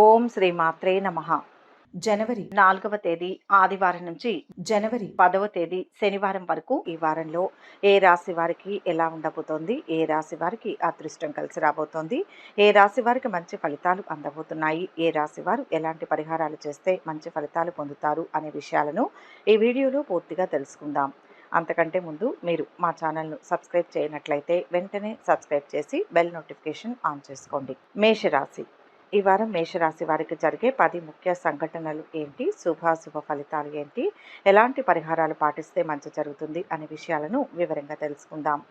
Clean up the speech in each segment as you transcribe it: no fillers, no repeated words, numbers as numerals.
ఓం శ్రీ మాత్రే నమః. జనవరి 4వ తేదీ ఆదివారం నుంచి జనవరి 10వ తేదీ శనివారం వరకు ఈ వారంలో ఏ రాశి వారికి ఎలా ఉండబోతోంది, ఏ రాశి వారికి అదృష్టం కలిసి రాబోతోంది, ఏ రాశి వారికి మంచి ఫలితాలు అందబోతున్నాయి, ఏ రాశి వారు ఎలాంటి పరిహారాలు చేస్తే మంచి ఫలితాలు పొందుతారు అనే విషయాలను ఈ వీడియోలో పూర్తిగా తెలుసుకుందాం. అంతకంటే ముందు మీరు మా ఛానల్ను సబ్స్క్రైబ్ చేయనట్లయితే వెంటనే సబ్స్క్రైబ్ చేసి బెల్ నోటిఫికేషన్ ఆన్ చేసుకోండి. మేషరాశి. ఈ వారం మేషరాశి వారికి జరిగే 10 ముఖ్య సంఘటనలు ఏంటి, శుభాశుభ ఫలితాలు ఏంటి, ఎలాంటి పరిహారాలు పాటిస్తే మంచి జరుగుతుంది అనే విషయాలను వివరంగా తెలుసుకుందాం.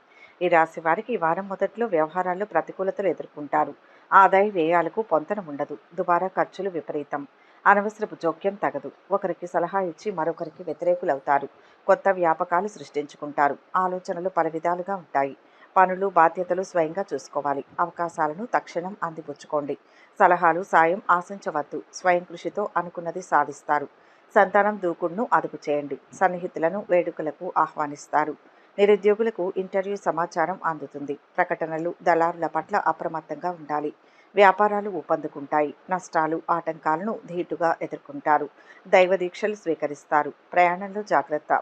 ఈ రాశి వారికి ఈ వారం మొదట్లో వ్యవహారాల్లో ప్రతికూలతలు ఎదుర్కొంటారు. ఆదాయ వ్యయాలకు పొంతన ఉండదు. దుబారా ఖర్చులు విపరీతం. అనవసరపు జోక్యం తగదు. ఒకరికి సలహా ఇచ్చి మరొకరికి వ్యతిరేకులవుతారు. కొత్త వ్యాపకాలు సృష్టించుకుంటారు. ఆలోచనలు పలు విధాలుగా ఉంటాయి. పనులు బాధ్యతలు స్వయంగా చూసుకోవాలి. అవకాశాలను తక్షణం అందిపుచ్చుకోండి. సలహాలు సాయం ఆశించవద్దు. స్వయం కృషితో అనుకున్నది సాధిస్తారు. సంతానం దూకుడును అదుపు చేయండి. సన్నిహితులను వేడుకలకు ఆహ్వానిస్తారు. నిరుద్యోగులకు ఇంటర్వ్యూ సమాచారం అందుతుంది. ప్రకటనలు దళారుల పట్ల అప్రమత్తంగా ఉండాలి. వ్యాపారాలు ఊపందుకుంటాయి. నష్టాలు ఆటంకాలను ధీటుగా ఎదుర్కొంటారు. దైవ దీక్షలు స్వీకరిస్తారు. ప్రయాణంలో జాగ్రత్త.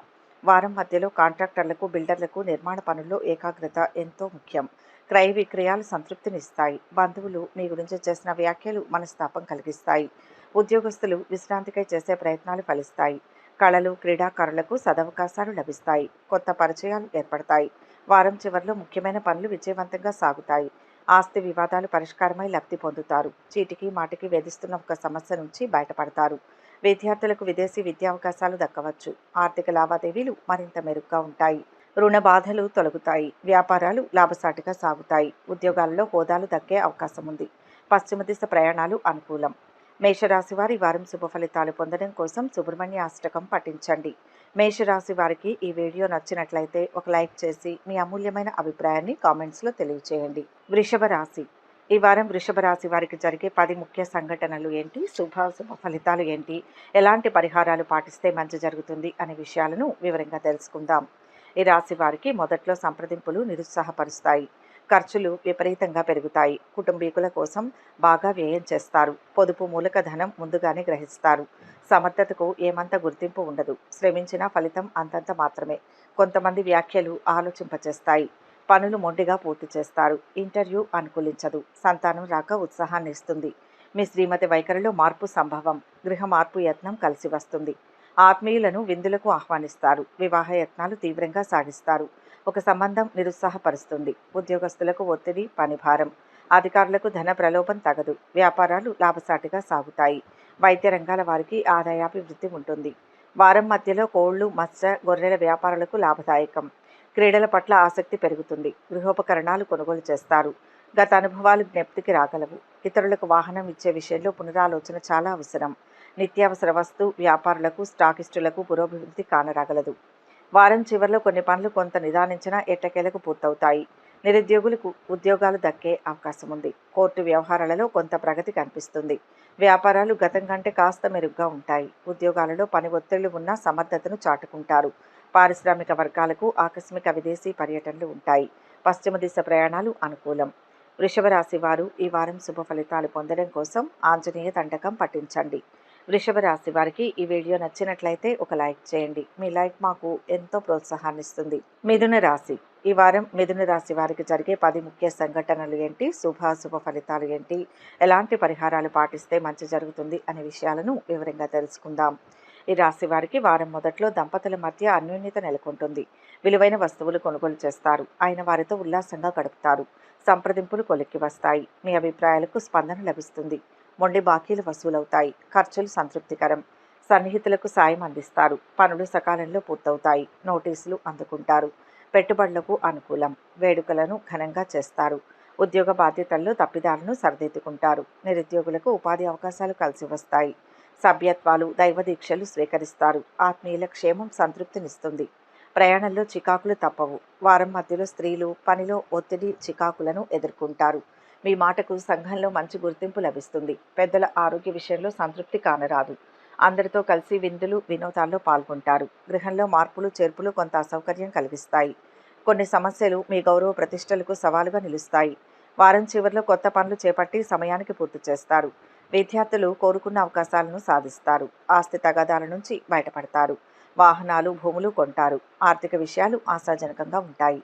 వారం మధ్యలో కాంట్రాక్టర్లకు బిల్డర్లకు నిర్మాణ పనుల్లో ఏకాగ్రత ఎంతో ముఖ్యం. క్రయ విక్రయాలు సంతృప్తినిస్తాయి. బంధువులు మీ గురించి చేసిన వ్యాఖ్యలు మనస్తాపం కలిగిస్తాయి. ఉద్యోగస్తులు విశ్రాంతికై చేసే ప్రయత్నాలు ఫలిస్తాయి. కళలు క్రీడాకారులకు సదవకాశాలు లభిస్తాయి. కొత్త పరిచయాలు ఏర్పడతాయి. వారం చివరిలో ముఖ్యమైన పనులు విజయవంతంగా సాగుతాయి. ఆస్తి వివాదాలు పరిష్కారమై లబ్ధి పొందుతారు. చీటికి మాటికి వేధిస్తున్న ఒక సమస్య నుంచి బయటపడతారు. విద్యార్థులకు విదేశీ విద్యావకాశాలు దక్కవచ్చు. ఆర్థిక లావాదేవీలు మరింత మెరుగ్గా ఉంటాయి. రుణ బాధలు తొలగుతాయి. వ్యాపారాలు లాభసాటిగా సాగుతాయి. ఉద్యోగాలలో హోదాలు దక్కే అవకాశం ఉంది. పశ్చిమ దిశ ప్రయాణాలు అనుకూలం. మేషరాశి వారి వారం శుభ ఫలితాలు పొందడం కోసం సుబ్రహ్మణ్య అష్టకం పఠించండి. మేషరాశి వారికి ఈ వీడియో నచ్చినట్లయితే ఒక లైక్ చేసి మీ అమూల్యమైన అభిప్రాయాన్ని కామెంట్స్లో తెలియచేయండి. వృషభ రాశి. ఈ వారం వృషభ రాశి వారికి జరిగే 10 ముఖ్య సంఘటనలు ఏంటి, శుభాశుభ ఫలితాలు ఏంటి, ఎలాంటి పరిహారాలు పాటిస్తే మంచి జరుగుతుంది అనే విషయాలను వివరంగా తెలుసుకుందాం. ఈ రాశి వారికి మొదట్లో సంప్రదింపులు నిరుత్సాహపరుస్తాయి. ఖర్చులు విపరీతంగా పెరుగుతాయి. కుటుంబీకుల కోసం బాగా వ్యయం చేస్తారు. పొదుపు మూలకధనం ముందుగానే గ్రహిస్తారు. సమర్థతకు ఏమంత గుర్తింపు ఉండదు. శ్రమించిన ఫలితం అంతంత మాత్రమే. కొంతమంది వ్యాఖ్యలు ఆలోచింపచేస్తాయి. పనులు మొండిగా పూర్తి చేస్తారు. ఇంటర్వ్యూ అనుకూలించదు. సంతానం రాక ఉత్సాహాన్ని ఇస్తుంది. మీ శ్రీమతి వైఖరిలో మార్పు సంభవం. గృహ మార్పు యత్నం కలిసి వస్తుంది. ఆత్మీయులను విందులకు ఆహ్వానిస్తారు. వివాహ యత్నాలు తీవ్రంగా సాగిస్తారు. ఒక సంబంధం నిరుత్సాహపరుస్తుంది. ఉద్యోగస్తులకు ఒత్తిడి, పనిభారం. అధికారులకు ధన ప్రలోభం తగదు. వ్యాపారాలు లాభసాటిగా సాగుతాయి. వైద్య రంగాల వారికి ఆదాయాభివృద్ధి ఉంటుంది. వారం మధ్యలో కోళ్లు, మత్స్య, గొర్రెల వ్యాపారులకు లాభదాయకం. క్రీడల పట్ల ఆసక్తి పెరుగుతుంది. గృహోపకరణాలు కొనుగోలు చేస్తారు. గత అనుభవాలు జ్ఞప్తికి రాగలవు. ఇతరులకు వాహనం ఇచ్చే విషయంలో పునరాలోచన చాలా అవసరం. నిత్యావసర వస్తు వ్యాపారులకు, స్టాకిస్టులకు పురోభివృద్ధి కానరాగలదు. వారం చివరిలో కొన్ని పనులు కొంత నిదానించినా ఎట్టకేలకు పూర్తవుతాయి. నిరుద్యోగులకు ఉద్యోగాలు దక్కే అవకాశం ఉంది. కోర్టు వ్యవహారాలలో కొంత ప్రగతి కనిపిస్తుంది. వ్యాపారాలు గతం కంటే కాస్త మెరుగ్గా ఉంటాయి. ఉద్యోగాలలో పని ఒత్తిళ్లు ఉన్నా సమర్థతను చాటుకుంటారు. పారిశ్రామిక వర్గాలకు ఆకస్మిక విదేశీ పర్యటనలు ఉంటాయి. పశ్చిమ దిశ ప్రయాణాలు అనుకూలం. వృషభ రాశి వారు ఈ వారం శుభ ఫలితాలు పొందడం కోసం ఆంజనేయ దండకం పఠించండి. వృషభ రాశి వారికి ఈ వీడియో నచ్చినట్లయితే ఒక లైక్ చేయండి. మీ లైక్ మాకు ఎంతో ప్రోత్సాహాన్ని ఇస్తుంది. మిథున రాశి. ఈ వారం మిథున రాశి వారికి జరిగే 10 ముఖ్య సంఘటనలు ఏంటి, శుభాశుభ ఫలితాలు ఏంటి, ఎలాంటి పరిహారాలు పాటిస్తే మంచి జరుగుతుంది అనే విషయాలను వివరంగా తెలుసుకుందాం. ఈ రాశి వారికి వారం మొదట్లో దంపతుల మధ్య అన్యోన్యత నెలకొంటుంది. విలువైన వస్తువులు కొనుగోలు చేస్తారు. అయిన వారితో ఉల్లాసంగా గడుపుతారు. సంప్రదింపులు కొలిక్కి వస్తాయి. మీ అభిప్రాయాలకు స్పందన లభిస్తుంది. మొండి బాకీలు వసూలవుతాయి. ఖర్చులు సంతృప్తికరం. సన్నిహితులకు సాయం అందిస్తారు. పనులు సకాలంలో పూర్తవుతాయి. నోటీసులు అందుకుంటారు. పెట్టుబడులకు అనుకూలం. వేడుకలను ఘనంగా చేస్తారు. ఉద్యోగ బాధ్యతల్లో తప్పిదాలను సరిదిద్దుకుంటారు. నిరుద్యోగులకు ఉపాధి అవకాశాలు కలిసి వస్తాయి. సభ్యత్వాలు దైవ దీక్షలు స్వీకరిస్తారు. ఆత్మీయుల క్షేమం సంతృప్తినిస్తుంది. ప్రయాణంలో చికాకులు తప్పవు. వారం మధ్యలో స్త్రీలు పనిలో ఒత్తిడి చికాకులను ఎదుర్కొంటారు. మీ మాటకు సంఘంలో మంచి గుర్తింపు లభిస్తుంది. పెద్దల ఆరోగ్య విషయంలో సంతృప్తి కానరాదు. అందరితో కలిసి విందులు వినోదాల్లో పాల్గొంటారు. గృహంలో మార్పులు చేర్పులు కొంత అసౌకర్యం కలిగిస్తాయి. కొన్ని సమస్యలు మీ గౌరవ ప్రతిష్టలకు సవాలుగా నిలుస్తాయి. వారం చివరిలో కొత్త పనులు చేపట్టి సమయానికి పూర్తి చేస్తారు. విద్యార్థులు కోరుకున్న అవకాశాలను సాధిస్తారు. ఆస్తి తగాదాల నుంచి బయటపడతారు. వాహనాలు, భూములు కొంటారు. ఆర్థిక విషయాలు ఆశాజనకంగా ఉంటాయి.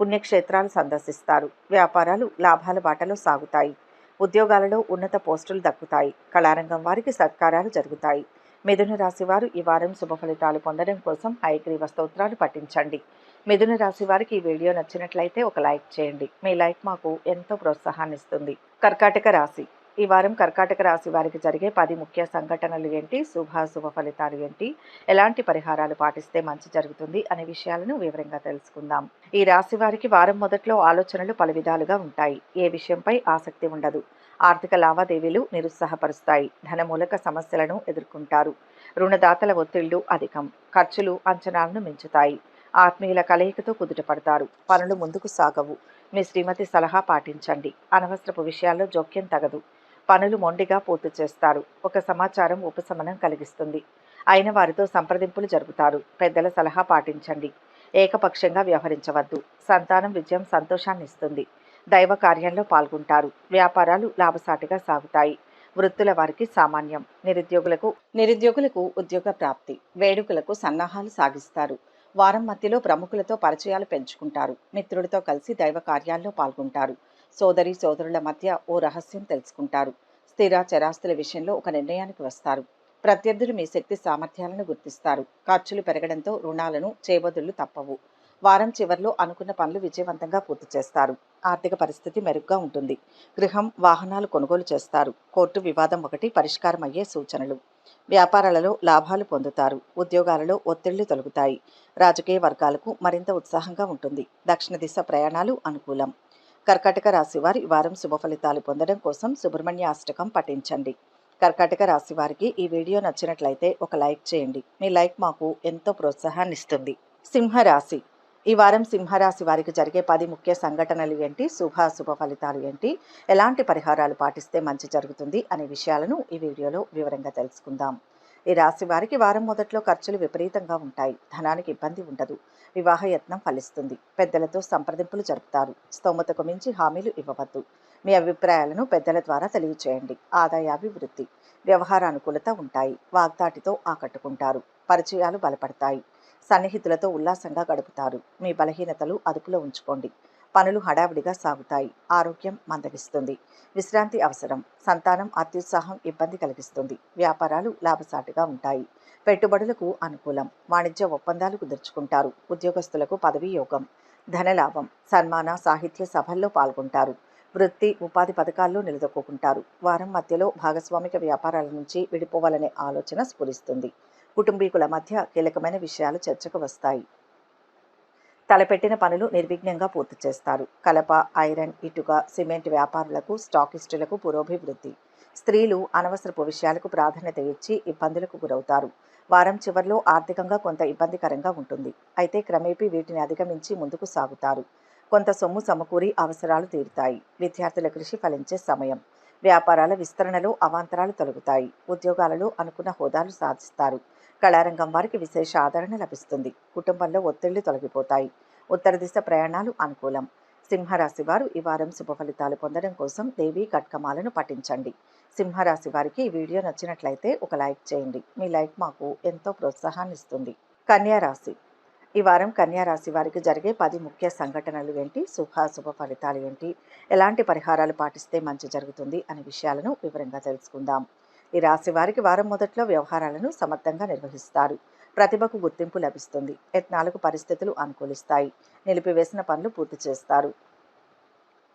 పుణ్యక్షేత్రాలు సందర్శిస్తారు. వ్యాపారాలు లాభాల బాటలో సాగుతాయి. ఉద్యోగాలలో ఉన్నత పోస్టులు దక్కుతాయి. కళారంగం వారికి సత్కారాలు జరుగుతాయి. మిథున రాశి వారు ఈ వారం శుభ ఫలితాలు పొందడం కోసం హయగ్రీవ స్తోత్రాలు పఠించండి. మిథున రాశి వారికి ఈ వీడియో నచ్చినట్లయితే ఒక లైక్ చేయండి. మీ లైక్ మాకు ఎంతో ప్రోత్సాహాన్ని ఇస్తుంది. కర్కాటక రాశి. ఈ వారం కర్కాటక రాశి వారికి జరిగే 10 ముఖ్య సంఘటనలు ఏంటి, శుభ ఫలితాలు ఏంటి, ఎలాంటి పరిహారాలు పాటిస్తే మంచి జరుగుతుంది అనే విషయాలను వివరంగా తెలుసుకుందాం. ఈ రాశి వారికి వారం మొదట్లో ఆలోచనలు పలు విధాలుగా ఉంటాయి. ఏ విషయంపై ఆసక్తి ఉండదు. ఆర్థిక లావాదేవీలు నిరుత్సాహపరుస్తాయి. ధనమూలక సమస్యలను ఎదుర్కొంటారు. రుణదాతల ఒత్తిళ్లు అధికం. ఖర్చులు అంచనాలను మించుతాయి. ఆత్మీయుల కలయికతో కుదుటపడతారు. పనులు ముందుకు సాగవు. మీ శ్రీమతి సలహా పాటించండి. అనవసరపు విషయాల్లో జోక్యం తగదు. పనులు మొండిగా పూర్తి చేస్తారు. ఒక సమాచారం ఉపశమనం కలిగిస్తుంది. అయిన వారితో సంప్రదింపులు జరుపుతారు. పెద్దల సలహా పాటించండి. ఏకపక్షంగా వ్యవహరించవద్దు. సంతానం విజయం సంతోషాన్ని ఇస్తుంది. దైవ కార్యంలో పాల్గొంటారు. వ్యాపారాలు లాభసాటిగా సాగుతాయి. వృత్తుల వారికి సామాన్యం. నిరుద్యోగులకు ఉద్యోగ ప్రాప్తి. వేడుకలకు సన్నాహాలు సాగిస్తారు. వారం మధ్యలో ప్రముఖులతో పరిచయాలు పెంచుకుంటారు. మిత్రుడితో కలిసి దైవ కార్యాల్లో పాల్గొంటారు. సోదరుల మధ్య ఓ రహస్యం తెలుసుకుంటారు. స్థిర చరాస్తుల విషయంలో ఒక నిర్ణయానికి వస్తారు. ప్రత్యర్థులు మీ శక్తి సామర్థ్యాలను గుర్తిస్తారు. ఖర్చులు పెరగడంతో రుణాలను చేబదుళ్లు తప్పవు. వారం చివరిలో అనుకున్న పనులు విజయవంతంగా పూర్తి చేస్తారు. ఆర్థిక పరిస్థితి మెరుగ్గా ఉంటుంది. గృహం, వాహనాలు కొనుగోలు చేస్తారు. కోర్టు వివాదం ఒకటి పరిష్కారం అయ్యే సూచనలు. వ్యాపారాలలో లాభాలు పొందుతారు. ఉద్యోగాలలో ఒత్తిళ్లు తొలగుతాయి. రాజకీయ వర్గాలకు మరింత ఉత్సాహంగా ఉంటుంది. దక్షిణ దిశ ప్రయాణాలు అనుకూలం. కర్కాటక రాశి వారి వారం శుభ ఫలితాలు పొందడం కోసం సుబ్రహ్మణ్య అష్టకం పఠించండి. కర్కాటక రాశి వారికి ఈ వీడియో నచ్చినట్లయితే ఒక లైక్ చేయండి. మీ లైక్ మాకు ఎంతో ప్రోత్సాహాన్ని ఇస్తుంది. సింహరాశి. ఈ వారం సింహరాశి వారికి జరిగే 10 ముఖ్య సంఘటనలు ఏంటి, శుభ ఫలితాలు ఏంటి, ఎలాంటి పరిహారాలు పాటిస్తే మంచి జరుగుతుంది అనే విషయాలను ఈ వీడియోలో వివరంగా తెలుసుకుందాం. ఈ రాశి వారికి వారం మొదట్లో ఖర్చులు విపరీతంగా ఉంటాయి. ధనానికి ఇబ్బంది ఉండదు. వివాహ యత్నం ఫలిస్తుంది. పెద్దలతో సంప్రదింపులు జరుపుతారు. స్తోమతకు మించి హామీలు ఇవ్వవద్దు. మీ అభిప్రాయాలను పెద్దల ద్వారా తెలియచేయండి. ఆదాయాభివృద్ధి. వ్యవహార అనుకూలత ఉంటాయి. వాగ్దాటితో ఆకట్టుకుంటారు. పరిచయాలు బలపడతాయి. సన్నిహితులతో ఉల్లాసంగా గడుపుతారు. మీ బలహీనతలు అదుపులో ఉంచుకోండి. పనులు హడావిడిగా సాగుతాయి. ఆరోగ్యం మందగిస్తుంది. విశ్రాంతి అవసరం. సంతానం అత్యుత్సాహం ఇబ్బంది కలిగిస్తుంది. వ్యాపారాలు లాభసాటిగా ఉంటాయి. పెట్టుబడులకు అనుకూలం. వాణిజ్య ఒప్పందాలు కుదుర్చుకుంటారు. ఉద్యోగస్తులకు పదవీ యోగం. ధనలాభం. సన్మాన సాహిత్య సభల్లో పాల్గొంటారు. వృత్తి, ఉపాధి పథకాల్లో నిలదొక్కుంటారు. వారం మధ్యలో భాగస్వామిక వ్యాపారాల నుంచి విడిపోవాలనే ఆలోచన స్ఫురిస్తుంది. కుటుంబీకుల మధ్య కీలకమైన విషయాలు చర్చకు వస్తాయి. తలపెట్టిన పనులు నిర్విఘ్నంగా పూర్తి చేస్తారు. కలప, ఐరన్, ఇటుక, సిమెంట్ వ్యాపారులకు, స్టాకిస్టులకు పురోభివృద్ధి. స్త్రీలు అనవసరపు విషయాలకు ప్రాధాన్యత ఇచ్చి ఇబ్బందులకు గురవుతారు. వారం చివరిలో ఆర్థికంగా కొంత ఇబ్బందికరంగా ఉంటుంది. అయితే క్రమేపీ వీటిని అధిగమించి ముందుకు సాగుతారు. కొంత సొమ్ము సమకూరి అవసరాలు తీరుతాయి. విద్యార్థుల కృషి ఫలించే సమయం. వ్యాపారాల విస్తరణలో అవాంతరాలు తొలగుతాయి. ఉద్యోగాలలో అనుకున్న హోదాలు సాధిస్తారు. కళారంగం వారికి విశేష ఆదరణ లభిస్తుంది. కుటుంబంలో ఒత్తిళ్లు తొలగిపోతాయి. ఉత్తర దిశ ప్రయాణాలు అనుకూలం. సింహరాశి వారు ఈ వారం శుభ ఫలితాలు పొందడం కోసం దేవీ కట్కమాలను పఠించండి. సింహరాశి వారికి ఈ వీడియో నచ్చినట్లయితే ఒక లైక్ చేయండి. మీ లైక్ మాకు ఎంతో ప్రోత్సాహాన్ని ఇస్తుంది. కన్యా రాశి. ఈ వారం కన్యా రాశి వారికి జరిగే 10 ముఖ్య సంఘటనలు ఏంటి, శుభ ఫలితాలు ఏంటి, ఎలాంటి పరిహారాలు పాటిస్తే మంచి జరుగుతుంది అనే విషయాలను వివరంగా తెలుసుకుందాం. ఈ రాశి వారికి వారం మొదట్లో వ్యవహారాలను సమర్థంగా నిర్వహిస్తారు. ప్రతిభకు గుర్తింపు లభిస్తుంది. యత్నాలకు పరిస్థితులు అనుకూలిస్తాయి. నిలిపివేసిన పనులు పూర్తి చేస్తారు.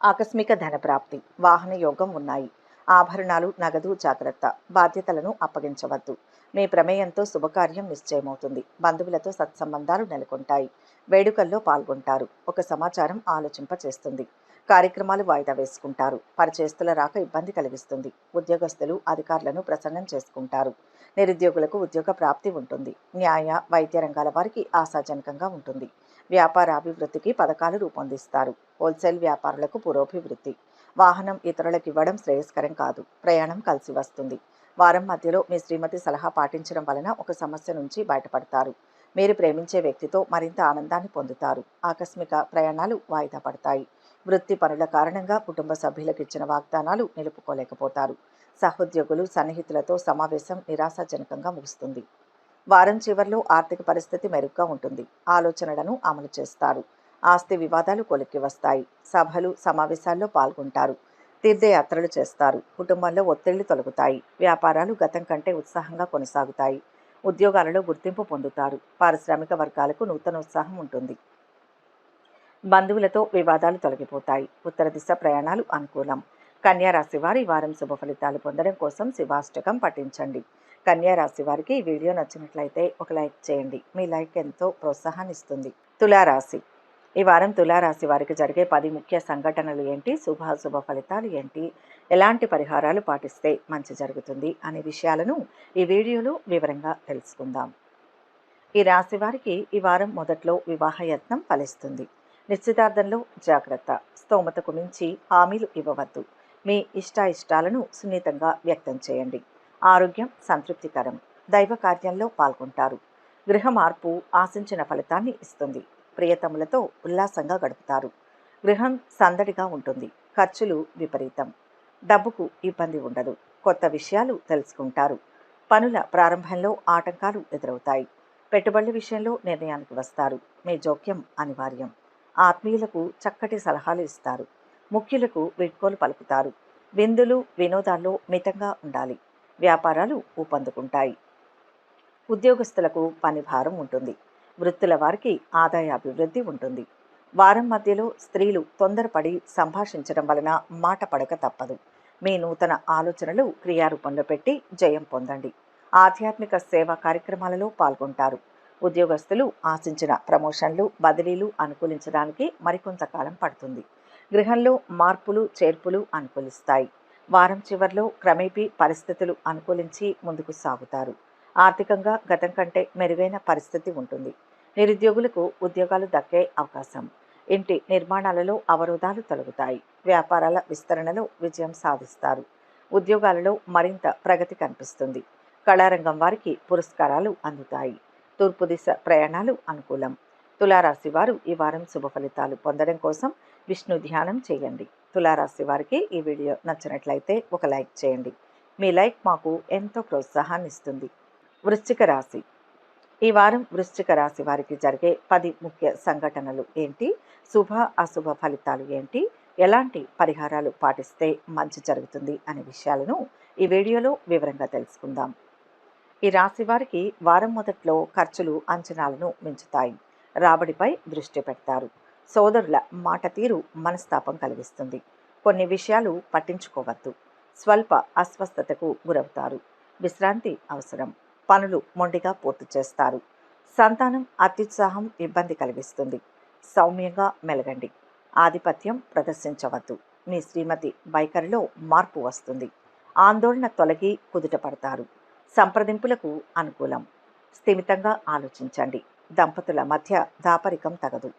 ఆకస్మిక ధన ప్రాప్తి. వాహన యోగం ఉన్నాయి. ఆభరణాలు, నగదు జాగ్రత్త. బాధ్యతలను అప్పగించవద్దు. మీ ప్రమేయంతో శుభకార్యం నిశ్చయమవుతుంది. బంధువులతో సత్సంబంధాలు నెలకొంటాయి. వేడుకల్లో పాల్గొంటారు. ఒక సమాచారం ఆలోచింపచేస్తుంది. కార్యక్రమాలు వాయిదా వేసుకుంటారు. పరిచయస్తుల రాక ఇబ్బంది కలిగిస్తుంది. ఉద్యోగస్తులు అధికారులను ప్రసన్నం చేసుకుంటారు. నిరుద్యోగులకు ఉద్యోగ ప్రాప్తి ఉంటుంది. న్యాయ, వైద్య రంగాల వారికి ఆశాజనకంగా ఉంటుంది. వ్యాపార అభివృద్ధికి పథకాలు రూపొందిస్తారు. హోల్సేల్ వ్యాపారులకు పురోభివృద్ధి. వాహనం ఇతరులకు ఇవ్వడం శ్రేయస్కరం కాదు. ప్రయాణం కలిసి వస్తుంది. వారం మధ్యలో మీ శ్రీమతి సలహా పాటించడం వలన ఒక సమస్య నుంచి బయటపడతారు. మీరు ప్రేమించే వ్యక్తితో మరింత ఆనందాన్ని పొందుతారు. ఆకస్మిక ప్రయాణాలు వాయిదా పడతాయి. వృత్తి పనుల కారణంగా కుటుంబ సభ్యులకు ఇచ్చిన వాగ్దానాలు నిలుపుకోలేకపోతారు. సహోద్యోగులు సన్నిహితులతో సమావేశం నిరాశాజనకంగా ముగుస్తుంది. వారం చివర్లో ఆర్థిక పరిస్థితి మెరుగ్గా ఉంటుంది. ఆలోచనలను అమలు చేస్తారు. ఆస్తి వివాదాలు కొలిక్కి వస్తాయి. సభలు సమావేశాల్లో పాల్గొంటారు. తీర్థయాత్రలు చేస్తారు. కుటుంబంలో ఒత్తిళ్లు తొలగుతాయి. వ్యాపారాలు గతం కంటే ఉత్సాహంగా కొనసాగుతాయి. ఉద్యోగాలలో గుర్తింపు పొందుతారు. పారిశ్రామిక వర్గాలకు నూతన ఉత్సాహం ఉంటుంది. బంధువులతో వివాదాలు తొలగిపోతాయి. ఉత్తర దిశ ప్రయాణాలు అనుకూలం. కన్యా రాశి వారి వారం శుభ ఫలితాలు పొందడం కోసం శివాష్టకం పఠించండి. కన్యా రాశి వారికి ఈ వీడియో నచ్చినట్లయితే ఒక లైక్ చేయండి. మీ లైక్ ఎంతో ప్రోత్సాహాన్ని ఇస్తుంది. తులారాశి. ఈ వారం తులారాశి వారికి జరిగే 10 ముఖ్య సంఘటనలు ఏంటి, శుభాశుభ ఫలితాలు ఏంటి, ఎలాంటి పరిహారాలు పాటిస్తే మంచి జరుగుతుంది అనే విషయాలను ఈ వీడియోలో వివరంగా తెలుసుకుందాం. ఈ రాశి వారికి ఈ వారం మొదట్లో వివాహ యత్నం ఫలిస్తుంది. నిశ్చితార్థంలో జాగ్రత్త. స్తోమతకు మించి హామీలు ఇవ్వవద్దు. మీ ఇష్టాయిష్టాలను సున్నితంగా వ్యక్తం చేయండి. ఆరోగ్యం సంతృప్తికరం. దైవ కార్యంలో పాల్గొంటారు. గృహ మార్పు ఆశించిన ఫలితాన్ని ఇస్తుంది. ప్రియతములతో ఉల్లాసంగా గడుపుతారు. గృహం సందడిగా ఉంటుంది. ఖర్చులు విపరీతం. డబ్బుకు ఇబ్బంది ఉండదు. కొత్త విషయాలు తెలుసుకుంటారు. పనుల ప్రారంభంలో ఆటంకాలు ఎదురవుతాయి. పెట్టుబడుల విషయంలో నిర్ణయానికి వస్తారు. మీ జోక్యం అనివార్యం. ఆత్మీయులకు చక్కటి సలహాలు ఇస్తారు. ముఖ్యులకు వీడ్కోలు పలుకుతారు. విందులు వినోదాల్లో మితంగా ఉండాలి. వ్యాపారాలు ఊపందుకుంటాయి. ఉద్యోగస్తులకు పని భారం ఉంటుంది. వృత్తుల వారికి ఆదాయ అభివృద్ధి ఉంటుంది. వారం మధ్యలో స్త్రీలు తొందరపడి సంభాషించడం వలన మాట పడక తప్పదు. మీ నూతన ఆలోచనలు క్రియారూపంలో పెట్టి జయం పొందండి. ఆధ్యాత్మిక సేవా కార్యక్రమాలలో పాల్గొంటారు. ఉద్యోగస్తులు ఆశించిన ప్రమోషన్లు బదిలీలు అనుకూలించడానికి మరికొంతకాలం పడుతుంది. గృహంలో మార్పులు చేర్పులు అనుకూలిస్తాయి. వారం చివర్లో క్రమేపీ పరిస్థితులు అనుకూలించి ముందుకు సాగుతారు. ఆర్థికంగా గతం కంటే మెరుగైన పరిస్థితి ఉంటుంది. నిరుద్యోగులకు ఉద్యోగాలు దక్కే అవకాశం. ఇంటి నిర్మాణాలలో అవరోధాలు తొలగుతాయి. వ్యాపారాల విస్తరణలో విజయం సాధిస్తారు. ఉద్యోగాలలో మరింత ప్రగతి కనిపిస్తుంది. కళారంగం వారికి పురస్కారాలు అందుతాయి. తూర్పు దిశ ప్రయాణాలు అనుకూలం. తులారాశి వారు ఈ వారం శుభ ఫలితాలు పొందడం కోసం విష్ణు ధ్యానం చేయండి. తులారాశి వారికి ఈ వీడియో నచ్చినట్లయితే ఒక లైక్ చేయండి. మీ లైక్ మాకు ఎంతో ప్రోత్సాహాన్ని ఇస్తుంది. వృశ్చిక రాశి. ఈ వారం వృశ్చిక రాశి వారికి జరిగే 10 ముఖ్య సంఘటనలు ఏంటి, శుభ అశుభ ఫలితాలు ఏంటి, ఎలాంటి పరిహారాలు పాటిస్తే మంచి జరుగుతుంది అనే విషయాలను ఈ వీడియోలో వివరంగా తెలుసుకుందాం. ఈ రాశి వారికి వారం మొదట్లో ఖర్చులు అంచనాలను మించుతాయి. రాబడిపై దృష్టి పెడతారు. సోదరుల మాట తీరు మనస్తాపం కలిగిస్తుంది. కొన్ని విషయాలు పట్టించుకోవద్దు. స్వల్ప అస్వస్థతకు గురవుతారు. విశ్రాంతి అవసరం. పనులు మొండిగా పూర్తి చేస్తారు. సంతానం అత్యుత్సాహం ఇబ్బంది కలిగిస్తుంది. సౌమ్యంగా మెలగండి. ఆధిపత్యం ప్రదర్శించవద్దు. మీ శ్రీమతి వైఖరిలో మార్పు వస్తుంది. ఆందోళన తొలగి కుదుట పడతారు. సంప్రదింపులకు అనుకూలం. స్థిమితంగా ఆలోచించండి. దంపతుల మధ్య దాపరికం తగదు.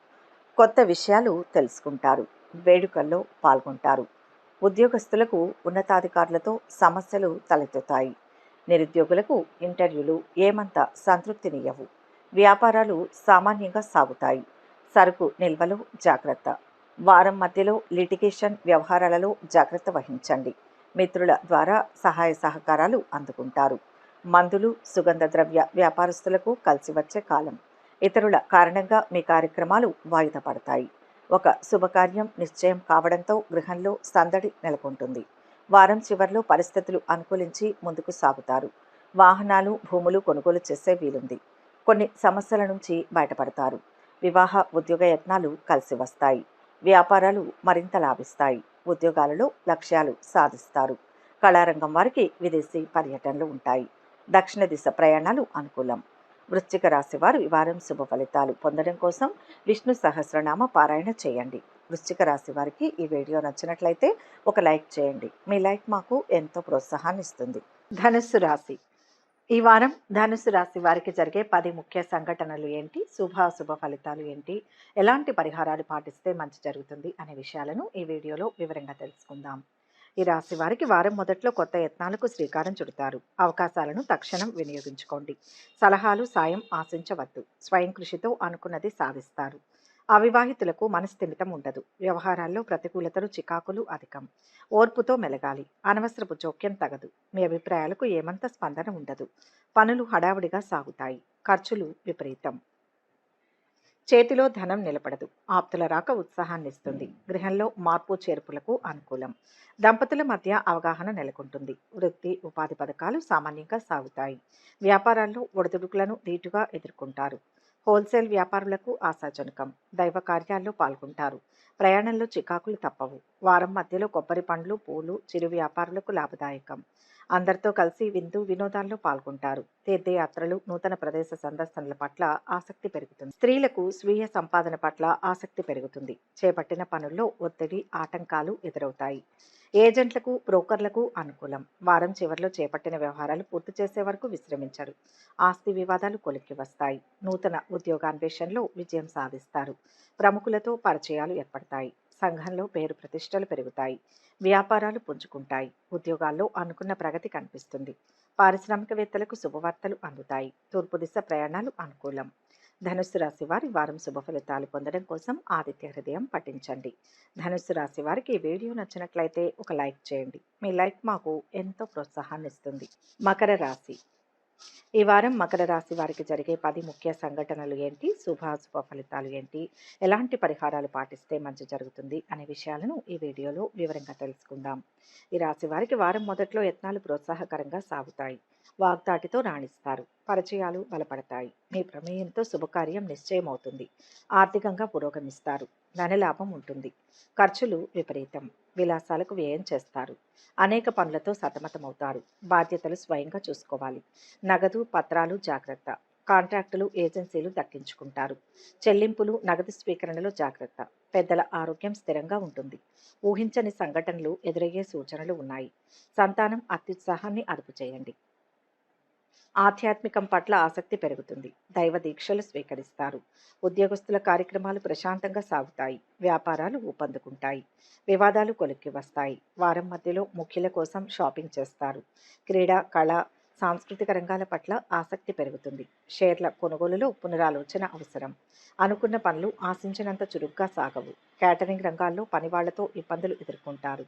కొత్త విషయాలు తెలుసుకుంటారు. వేడుకల్లో పాల్గొంటారు. ఉద్యోగస్తులకు ఉన్నతాధికారులతో సమస్యలు తలెత్తుతాయి. నిరుద్యోగులకు ఇంటర్వ్యూలు ఏమంత సంతృప్తినియ్యవు. వ్యాపారాలు సామాన్యంగా సాగుతాయి. సరుకు నిల్వలో జాగ్రత్త. వారం మధ్యలో లిటిగేషన్ వ్యవహారాలలో జాగ్రత్త వహించండి. మిత్రుల ద్వారా సహాయ సహకారాలు అందుకుంటారు. మందులు సుగంధ ద్రవ్య వ్యాపారస్తులకు కలిసి వచ్చే కాలం. ఇతరుల కారణంగా మీ కార్యక్రమాలు వాయిదా పడతాయి. ఒక శుభకార్యం నిశ్చయం కావడంతో గృహంలో సందడి నెలకొంటుంది. వారం చివర్లో పరిస్థితులు అనుకూలించి ముందుకు సాగుతారు. వాహనాలు భూములు కొనుగోలు చేసే వీలుంది. కొన్ని సమస్యల నుంచి బయటపడతారు. వివాహ ఉద్యోగ యత్నాలు కలిసి వస్తాయి. వ్యాపారాలు మరింత లాభిస్తాయి. ఉద్యోగాలలో లక్ష్యాలు సాధిస్తారు. కళారంగం వారికి విదేశీ పర్యటనలు ఉంటాయి. దక్షిణ దిశ ప్రయాణాలు అనుకూలం. వృశ్చిక రాశి వారు ఈ వారం శుభ ఫలితాలు పొందడం కోసం విష్ణు సహస్రనామ పారాయణ చేయండి. వృశ్చిక రాశి వారికి ఈ వీడియో నచ్చినట్లయితే ఒక లైక్ చేయండి. మీ లైక్ మాకు ఎంతో ప్రోత్సాహాన్ని ఇస్తుంది. ధనుస్సు రాశి. ఈ వారం ధనుస్సు రాశి వారికి జరిగే 10 ముఖ్య సంఘటనలు ఏంటి, శుభాశుభ ఫలితాలు ఏంటి, ఎలాంటి పరిహారాలు పాటిస్తే మంచి జరుగుతుంది అనే విషయాలను ఈ వీడియోలో వివరంగా తెలుసుకుందాం. ఈ రాశి వారికి వారం మొదట్లో కొత్త యత్నాలకు శ్రీకారం చుడతారు. అవకాశాలను తక్షణం వినియోగించుకోండి. సలహాలు సాయం ఆశించవద్దు. స్వయం కృషితో అనుకున్నది సాధిస్తారు. అవివాహితులకు మనస్థిమితం ఉండదు. వ్యవహారాల్లో ప్రతికూలతలు, చికాకులు అధికం. ఓర్పుతో మెలగాలి. అనవసరపు జోక్యం తగదు. మీ అభిప్రాయాలకు ఏమంత స్పందన ఉండదు. పనులు హడావుడిగా సాగుతాయి. ఖర్చులు విపరీతం. చేతిలో ధనం నిలబడదు. ఆప్తుల రాక ఉత్సాహాన్నిస్తుంది. గృహంలో మార్పు చేర్పులకు అనుకూలం. దంపతుల మధ్య అవగాహన నెలకొంటుంది. వృత్తి, ఉపాధి పథకాలు సామాన్యంగా సాగుతాయి. వ్యాపారాల్లో ఒడిదుడుకులను ధీటుగా ఎదుర్కొంటారు. హోల్సేల్ వ్యాపారులకు ఆశాజనకం. దైవ కార్యాల్లో పాల్గొంటారు. ప్రయాణంలో చికాకులు తప్పవు. వారం మధ్యలో కొబ్బరి పండ్లు, పూలు, చిరు వ్యాపారులకు లాభదాయకం. అందరితో కలిసి విందు వినోదాల్లో పాల్గొంటారు. తీర్థయాత్రలు, నూతన ప్రదేశ సందర్శనల పట్ల ఆసక్తి పెరుగుతుంది. స్త్రీలకు స్వీయ సంపాదన పట్ల ఆసక్తి పెరుగుతుంది. చేపట్టిన పనుల్లో ఒత్తిడి, ఆటంకాలు ఎదురవుతాయి. ఏజెంట్లకు, బ్రోకర్లకు అనుకూలం. వారం చివరిలో చేపట్టిన వ్యవహారాలు పూర్తి చేసే వరకు విశ్రమించరు. ఆస్తి వివాదాలు కొలిక్కి వస్తాయి. నూతన ఉద్యోగాన్వేషణలో విజయం సాధిస్తారు. ప్రముఖులతో పరిచయాలు ఏర్పడతాయి. సంఘంలో పేరు ప్రతిష్టలు పెరుగుతాయి. వ్యాపారాలు పుంజుకుంటాయి. ఉద్యోగాల్లో అనుకున్న ప్రగతి కనిపిస్తుంది. పారిశ్రామికవేత్తలకు శుభవార్తలు అందుతాయి. తూర్పు దిశ ప్రయాణాలు అనుకూలం. ధనుస్సు రాశి వారి వారం శుభ ఫలితాలు పొందడం కోసం ఆదిత్య హృదయం పఠించండి. ధనుస్సు రాశి వారికి ఈ వీడియో నచ్చినట్లయితే ఒక లైక్ చేయండి. మీ లైక్ మాకు ఎంతో ప్రోత్సాహాన్ని ఇస్తుంది. మకర రాశి. ఈ వారం మకర రాశి వారికి జరిగే 10 ముఖ్య సంఘటనలు ఏంటి, శుభాశుభ ఫలితాలు ఏంటి, ఎలాంటి పరిహారాలు పాటిస్తే మంచి జరుగుతుంది అనే విషయాలను ఈ వీడియోలో వివరంగా తెలుసుకుందాం. ఈ రాశి వారికి వారం మొదట్లో యత్నాలు ప్రోత్సాహకరంగా సాగుతాయి. వాగ్దాటితో రాణిస్తారు. పరిచయాలు బలపడతాయి. మీ ప్రమేయంతో శుభకార్యం నిశ్చయమవుతుంది. ఆర్థికంగా పురోగమిస్తారు. ధనలాభం ఉంటుంది. ఖర్చులు విపరీతం. విలాసాలకు వ్యయం చేస్తారు. అనేక పనులతో సతమతమవుతారు. బాధ్యతలు స్వయంగా చూసుకోవాలి. నగదు, పత్రాలు జాగ్రత్త. కాంట్రాక్టులు, ఏజెన్సీలు దక్కించుకుంటారు. చెల్లింపులు, నగదు స్వీకరణలో జాగ్రత్త. పెద్దల ఆరోగ్యం స్థిరంగా ఉంటుంది. ఊహించని సంఘటనలు ఎదురయ్యే సూచనలు ఉన్నాయి. సంతానం అత్యుత్సాహాన్ని అదుపు చేయండి. ఆధ్యాత్మికం పట్ల ఆసక్తి పెరుగుతుంది. దైవ దీక్షలు స్వీకరిస్తారు. ఉద్యోగస్తుల కార్యక్రమాలు ప్రశాంతంగా సాగుతాయి. వ్యాపారాలు ఊపందుకుంటాయి. వివాదాలు కొలిక్కి వస్తాయి. వారం మధ్యలో ముఖ్యుల కోసం షాపింగ్ చేస్తారు. క్రీడా, కళ, సాంస్కృతిక రంగాల పట్ల ఆసక్తి పెరుగుతుంది. షేర్ల కొనుగోలులో పునరాలోచన అవసరం. అనుకున్న పనులు ఆశించినంత చురుగ్గా సాగవు. కేటరింగ్ రంగాల్లో పనివాళ్లతో ఇబ్బందులు ఎదుర్కొంటారు.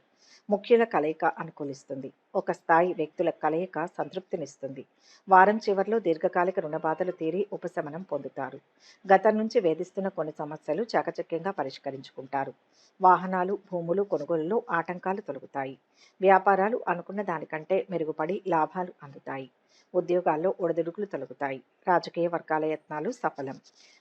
ముఖ్యుల కలయిక అనుకూలిస్తుంది. ఒక స్థాయి వ్యక్తుల కలయిక సంతృప్తినిస్తుంది. వారం చివరిలో దీర్ఘకాలిక రుణబాధలు తీరి ఉపశమనం పొందుతారు. గతం నుంచి వేధిస్తున్న కొన్ని సమస్యలు చాకచక్యంగా పరిష్కరించుకుంటారు. వాహనాలు, భూములు కొనుగోలులో ఆటంకాలు తొలగుతాయి. వ్యాపారాలు అనుకున్న దానికంటే మెరుగుపడి లాభాలు అందుతాయి. ఉద్యోగాల్లో ఒడిదుడుకులు తొలగుతాయి. రాజకీయ వర్గాల యత్నాలు సఫలం.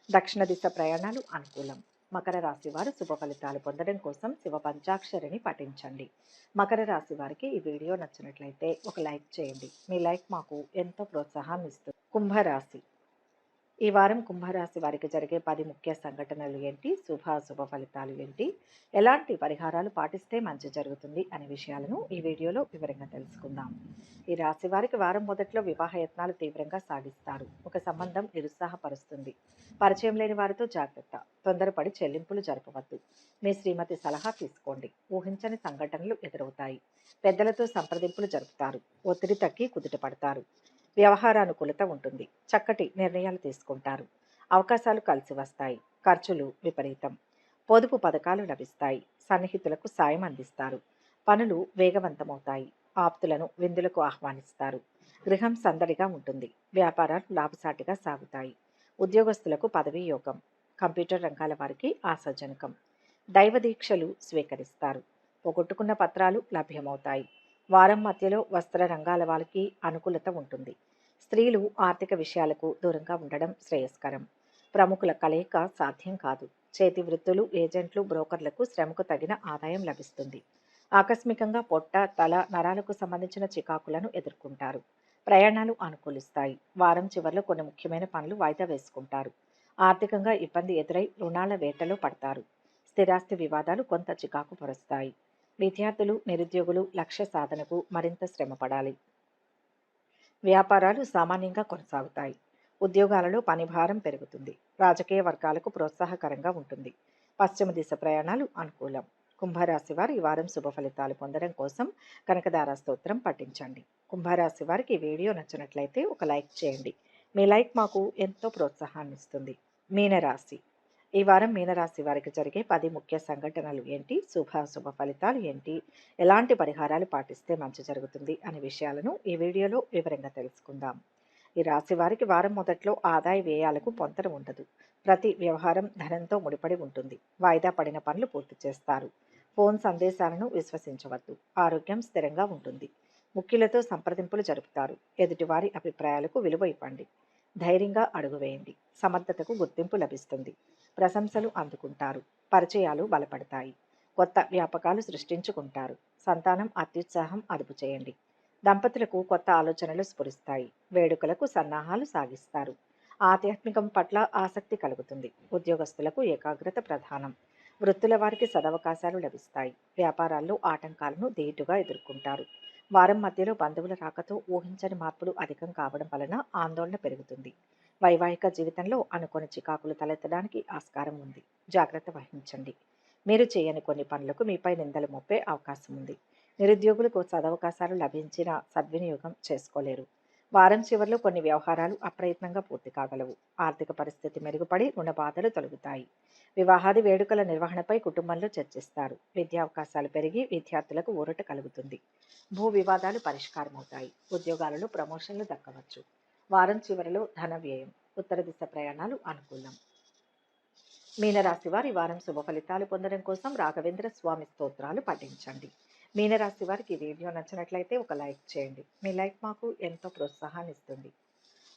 దక్షిణ దిశ ప్రయాణాలు అనుకూలం. మకర రాశి వారు శుభ ఫలితాలు పొందడం కోసం శివ పంచాక్షరిని పఠించండి. మకర రాశి వారికి ఈ వీడియో నచ్చినట్లయితే ఒక లైక్ చేయండి. మీ లైక్ మాకు ఎంతో ప్రోత్సాహాన్ని ఇస్తుంది. కుంభరాశి. ఈ వారం కుంభరాశి వారికి జరిగే 10 ముఖ్య సంఘటనలు ఏంటి, శుభాశుభ ఫలితాలు ఏంటి, ఎలాంటి పరిహారాలు పాటిస్తే మంచి జరుగుతుంది అనే విషయాలను ఈ వీడియోలో వివరంగా తెలుసుకుందాం. ఈ రాశి వారికి వారం మొదట్లో వివాహ యత్నాలు తీవ్రంగా సాగిస్తారు. ఒక సంబంధం నిరుత్సాహపరుస్తుంది. పరిచయం లేని వారితో జాగ్రత్త. తొందరపడి చెల్లింపులు జరపవద్దు. మీ శ్రీమతి సలహా తీసుకోండి. ఊహించని సంఘటనలు ఎదురవుతాయి. పెద్దలతో సంప్రదింపులు జరుపుతారు. ఒత్తిడి తగ్గి కుదుట పడతారు. వ్యవహారానుకూలత ఉంటుంది. చక్కటి నిర్ణయాలు తీసుకుంటారు. అవకాశాలు కలిసి వస్తాయి. ఖర్చులు విపరీతం. పొదుపు పథకాలు లభిస్తాయి. సన్నిహితులకు సాయం అందిస్తారు. పనులు వేగవంతమవుతాయి. ఆప్తులను విందులకు ఆహ్వానిస్తారు. గృహం సందడిగా ఉంటుంది. వ్యాపారాలు లాభసాటిగా సాగుతాయి. ఉద్యోగస్తులకు పదవీ యోగం. కంప్యూటర్ రంగాల వారికి ఆశాజనకం. దైవ దీక్షలు స్వీకరిస్తారు. పోగొట్టుకున్న పత్రాలు లభ్యమవుతాయి. వారం మధ్యలో వస్త్ర రంగాల వారికి అనుకూలత ఉంటుంది. స్త్రీలు ఆర్థిక విషయాలకు దూరంగా ఉండడం శ్రేయస్కరం. ప్రముఖుల కలయిక సాధ్యం కాదు. చేతి వృత్తులు, ఏజెంట్లు, బ్రోకర్లకు శ్రమకు తగిన ఆదాయం లభిస్తుంది. ఆకస్మికంగా పొట్ట, తల, నరాలకు సంబంధించిన చికాకులను ఎదుర్కొంటారు. ప్రయాణాలు అనుకూలిస్తాయి. వారం చివరిలో కొన్ని ముఖ్యమైన పనులు వాయిదా వేసుకుంటారు. ఆర్థికంగా ఇబ్బంది ఎదురై రుణాల వేటలో పడతారు. స్థిరాస్తి వివాదాలు కొంత చికాకు పరుస్తాయి. విద్యార్థులు, నిరుద్యోగులు లక్ష్య సాధనకు మరింత శ్రమ పడాలి. వ్యాపారాలు సామాన్యంగా కొనసాగుతాయి. ఉద్యోగాలలో పనిభారం పెరుగుతుంది. రాజకీయ వర్గాలకు ప్రోత్సాహకరంగా ఉంటుంది. పశ్చిమ దిశ ప్రయాణాలు అనుకూలం. కుంభరాశి వారు ఈ వారం శుభ ఫలితాలు పొందడం కోసం కనకదార స్తోత్రం పఠించండి. కుంభరాశి వారికి ఈ వీడియో నచ్చినట్లయితే ఒక లైక్ చేయండి. మీ లైక్ మాకు ఎంతో ప్రోత్సాహాన్ని ఇస్తుంది. మీనరాశి. ఈ వారం మీనరాశి వారికి జరిగే 10 ముఖ్య సంఘటనలు ఏంటి? శుభాశుభ ఫలితాలు ఏంటి? ఎలాంటి పరిహారాలు పాటిస్తే మంచి జరుగుతుంది అనే విషయాలను ఈ వీడియోలో వివరంగా తెలుసుకుందాం. ఈ రాశి వారికి వారం మొదట్లో ఆదాయ వ్యయాలకు పొంతన ఉండదు. ప్రతి వ్యవహారం ధనంతో ముడిపడి ఉంటుంది. వాయిదా పడిన పనులు పూర్తి చేస్తారు. ఫోన్ సందేశాలను విశ్వసించవద్దు. ఆరోగ్యం స్థిరంగా ఉంటుంది. ముఖ్యులతో సంప్రదింపులు జరుపుతారు. ఎదుటివారి అభిప్రాయాలకు విలువ ఇవ్వండి. ధైర్యంగా అడుగు వేయండి. సమర్థతకు గుర్తింపు లభిస్తుంది. ప్రశంసలు అందుకుంటారు. పరిచయాలు బలపడతాయి. కొత్త వ్యాపకాలు సృష్టించుకుంటారు. సంతానం అత్యుత్సాహం అదుపు చేయండి. దంపతులకు కొత్త ఆలోచనలు స్ఫురిస్తాయి. వేడుకలకు సన్నాహాలు సాగిస్తారు. ఆధ్యాత్మికం పట్ల ఆసక్తి కలుగుతుంది. ఉద్యోగస్తులకు ఏకాగ్రత ప్రధానం. వృత్తుల వారికి సదవకాశాలు లభిస్తాయి. వ్యాపారాల్లో ఆటంకాలను ధీటుగా ఎదుర్కొంటారు. వారం మధ్యలో బంధువుల రాకతో ఊహించని మార్పులు అధికం కావడం వలన ఆందోళన పెరుగుతుంది. వైవాహిక జీవితంలో అనుకోని చికాకులు తలెత్తడానికి ఆస్కారం ఉంది. జాగ్రత్త వహించండి. మీరు చేయని కొన్ని పనులకు మీపై నిందలు మోపే అవకాశం ఉంది. నిరుద్యోగులకు సదవకాశాలు లభించిన సద్వినియోగం చేసుకోలేరు. వారం చివరిలో కొన్ని వ్యవహారాలు అప్రయత్నంగా పూర్తి కాగలవు. ఆర్థిక పరిస్థితి మెరుగుపడి రుణ బాధలు తొలగుతాయి. వివాహాది వేడుకల నిర్వహణపై కుటుంబంలో చర్చిస్తారు. విద్యావకాశాలు పెరిగి విద్యార్థులకు ఊరట కలుగుతుంది. భూ వివాదాలు పరిష్కారమవుతాయి. ఉద్యోగాలలో ప్రమోషన్లు దక్కవచ్చు. వారం చివరిలో ధన వ్యయం. ఉత్తర దిశ ప్రయాణాలు అనుకూలం. మీనరాశి వారి వారం శుభ ఫలితాలు పొందడం కోసం రాఘవేంద్ర స్వామి స్తోత్రాలు పఠించండి. మీనరాశి వారికి ఈ వీడియో నచ్చినట్లయితే ఒక లైక్ చేయండి. మీ లైక్ మాకు ఎంతో ప్రోత్సాహాన్ని ఇస్తుంది.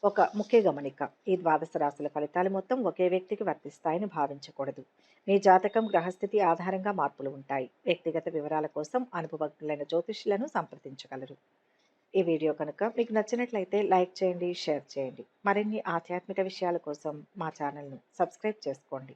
ఒక ముఖ్య గమనిక: ఈ ద్వాదశ రాశుల ఫలితాలు మొత్తం ఒకే వ్యక్తికి వర్తిస్తాయని భావించకూడదు. మీ జాతకం గ్రహస్థితి ఆధారంగా మార్పులు ఉంటాయి. వ్యక్తిగత వివరాల కోసం అనుభవజ్ఞులైన జ్యోతిష్యులను సంప్రదించగలరు. ఈ వీడియో కనుక మీకు నచ్చినట్లయితే లైక్ చేయండి, షేర్ చేయండి. మరిన్ని ఆధ్యాత్మిక విషయాల కోసం మా ఛానల్ను సబ్స్క్రైబ్ చేసుకోండి.